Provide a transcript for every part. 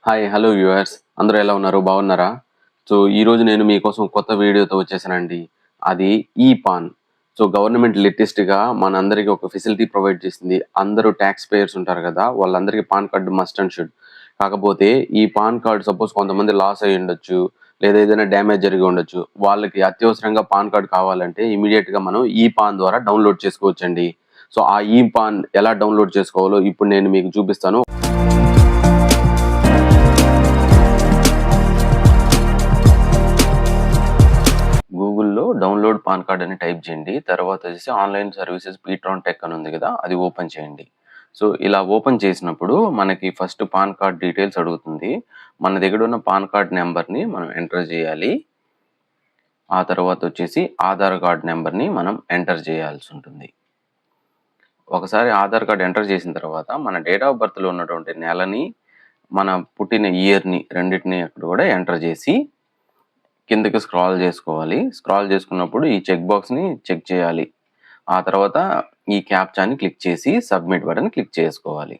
Hi hello viewers అందరూ ఎలా ఉన్నారు బాగున్నారా? సో ఈరోజు నేను మీకోసం కొత్త వీడియోతో వచ్చేసానండి. అది ఈ పాన్. సో గవర్నమెంట్ లేటెస్ట్‌గా మనందరికీ ఒక ఫెసిలిటీ ప్రొవైడ్ చేసింది. అందరూ టాక్స్ పేయర్స్ ఉంటారు కదా! వాళ్ళందరికీ pan card must and should. కాకపోతే ఈ పాన్ కార్డ్ సపోజ్ కొంతమంది లాస్ అయ్యి ఉండొచ్చు. లేదా ఏదైనా డ్యామేజ్ జరిగి ఉండొచ్చు. వాళ్ళకి అత్యవసరంగా పాన్ కార్డ్ కావాలంటే ఇమ్మీడియేట్‌గా మనం ఈ పాన్ ద్వారా డౌన్‌లోడ్ చేసుకోవచ్చండి. సో ఆ ఈ పాన్ ఎలా డౌన్‌లోడ్ చేసుకోవాలో ఇప్పుడు నేను మీకు చూపిస్తాను. గూగుల్‌లో డౌన్‌లోడ్ పాన్ కార్డ్ అని టైప్ చేయండి. తర్వాత వచ్చేసి ఆన్‌లైన్ సర్వీసెస్ పీట్రాన్ టెక్ అని ఉంది కదా! అది ఓపెన్ చేయండి. సో ఇలా ఓపెన్ చేసినప్పుడు మనకి ఫస్ట్ పాన్ కార్డ్ డీటెయిల్స్ అడుగుతుంది. మన దగ్గర ఉన్న పాన్ కార్డ్ నెంబర్‌ని మనం ఎంటర్ చేయాలి. ఆ తర్వాత వచ్చేసి ఆధార్ కార్డ్ నెంబర్‌ని మనం ఎంటర్ చేయాల్సి ఉంటుంది. ఒకసారి ఆధార్ కార్డ్ ఎంటర్ చేసిన తర్వాత మన డేట్ ఆఫ్ బర్త్‌లో ఉన్నటువంటి నెలని, మన పుట్టిన ఇయర్‌ని రెండిటిని అక్కడ కూడా ఎంటర్ చేసి కిందకి స్క్రాల్ చేసుకోవాలి. స్క్రాల్ చేసుకున్నప్పుడు ఈ చెక్ బాక్స్‌ని చెక్ చేయాలి. ఆ తర్వాత ఈ క్యాప్చాని క్లిక్ చేసి సబ్మిట్ బటన్ క్లిక్ చేసుకోవాలి.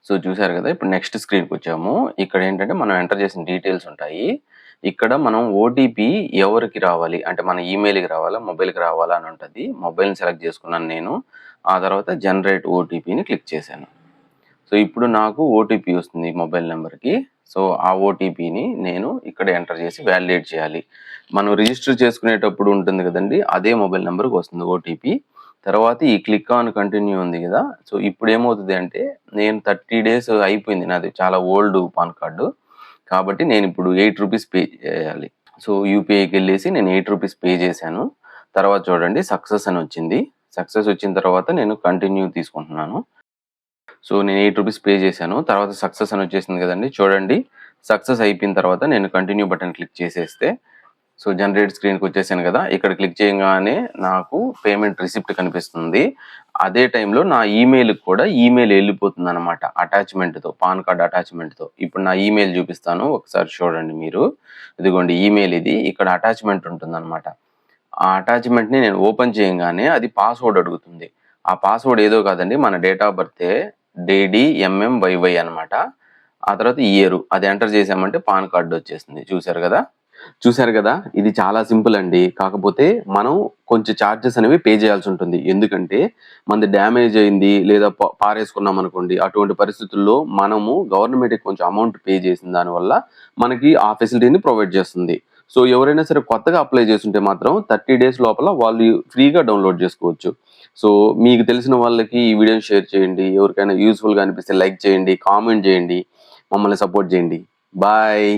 సో చూసారు కదా! ఇప్పుడు నెక్స్ట్ స్క్రీన్‌కి వచ్చాము. ఇక్కడ ఏంటంటే మనం ఎంటర్ చేసిన డీటెయిల్స్ ఉంటాయి. ఇక్కడ మనం ఓటీపీ ఎవరికి రావాలి అంటే మన ఈమెయిల్‌కి రావాలా, మొబైల్‌కి రావాలా అని ఉంటది. మొబైల్‌ని సెలెక్ట్ చేసుకున్నాను నేను. ఆ తర్వాత జనరేట్ ఓటీపీని క్లిక్ చేశాను. సో ఇప్పుడు నాకు ఓటీపీ వస్తుంది మొబైల్ నెంబర్‌కి. సో ఆ ఓటీపీని నేను ఇక్కడ ఎంటర్ చేసి వాలిడేట్ చేయాలి. మనం రిజిస్టర్ చేసుకునేటప్పుడు ఉంటుంది కదండీ! అదే మొబైల్ నెంబర్‌కి వస్తుంది ఓటీపీ. తర్వాత ఈ క్లిక్ ఆన్ కంటిన్యూ ఉంది కదా! సో ఇప్పుడు ఏమవుతది అంటే నేను 30 డేస్ అయిపోయింది నాది. చాలా ఓల్డ్ పాన్ కార్డు. కాబట్టి నేను ఇప్పుడు రూ. 8 పే చేయాలి. సో యూపీఐకెళ్ళేసి నేను రూ. 8 పే చేశాను. తర్వాత చూడండి సక్సెస్ అని వచ్చింది. సక్సెస్ వచ్చిన తర్వాత నేను కంటిన్యూ తీసుకుంటున్నాను. సో నేను రూ. 8 పే చేశాను. తర్వాత సక్సెస్ అని వచ్చేసింది కదండీ! చూడండి. సక్సెస్ అయిపోయిన తర్వాత నేను కంటిన్యూ బటన్ క్లిక్ చేసేస్తే సో జనరేట్ స్క్రీన్‌కి వచ్చేసాను కదా! ఇక్కడ క్లిక్ చేయంగానే నాకు పేమెంట్ రిసిప్ట్ కనిపిస్తుంది. అదే టైంలో నా ఈమెయిల్‌కి కూడా ఈమెయిల్ ఎళ్ళిపోతుందనమాట అటాచ్‌మెంట్‌తో. పాన్ కార్డ్ అటాచ్‌మెంట్‌తో. ఇప్పుడు నా ఈమెయిల్ చూపిస్తాను. ఒకసారి చూడండి మీరు. ఇదిగోండి ఈమెయిల్ ఇది. ఇక్కడ అటాచ్‌మెంట్ ఉంటుందనమాట. ఆ అటాచ్‌మెంట్‌ని నేను ఓపెన్ చేయంగానే అది పాస్వర్డ్ అడుగుతుంది. ఆ పాస్వర్డ్ ఏదో కాదండి మన డేట్ ఆఫ్ బర్తే. DDMMYY అనమాట. ఆ తర్వాత ఇయరు. అది ఎంటర్ చేసామంటే పాన్ కార్డ్ వచ్చేస్తుంది. చూసారు కదా! ఇది చాలా సింపుల్ అండి. కాకపోతే మనం కొంచెం చార్జెస్ అనేవి పే చేయాల్సి ఉంటుంది. ఎందుకంటే మనది డ్యామేజ్ అయింది లేదా పారేసుకున్నాం అనుకోండి. అటువంటి పరిస్థితుల్లో మనము గవర్నమెంట్‌కి కొంచెం అమౌంట్ పే చేసిన దానివల్ల మనకి ఆ ఫెసిలిటీని ప్రొవైడ్ చేస్తుంది. సో ఎవరైనా సరే కొత్తగా అప్లై చేసుంటే మాత్రం 30 డేస్ లోపల వాళ్ళు ఫ్రీగా డౌన్‌లోడ్ చేసుకోవచ్చు. సో మీకు తెలిసిన వాళ్ళకి ఈ వీడియోని షేర్ చేయండి. ఎవరికైనా యూజ్‌ఫుల్‌గా అనిపిస్తే లైక్ చేయండి, కామెంట్ చేయండి. మమ్మల్ని సపోర్ట్ చేయండి. బాయ్.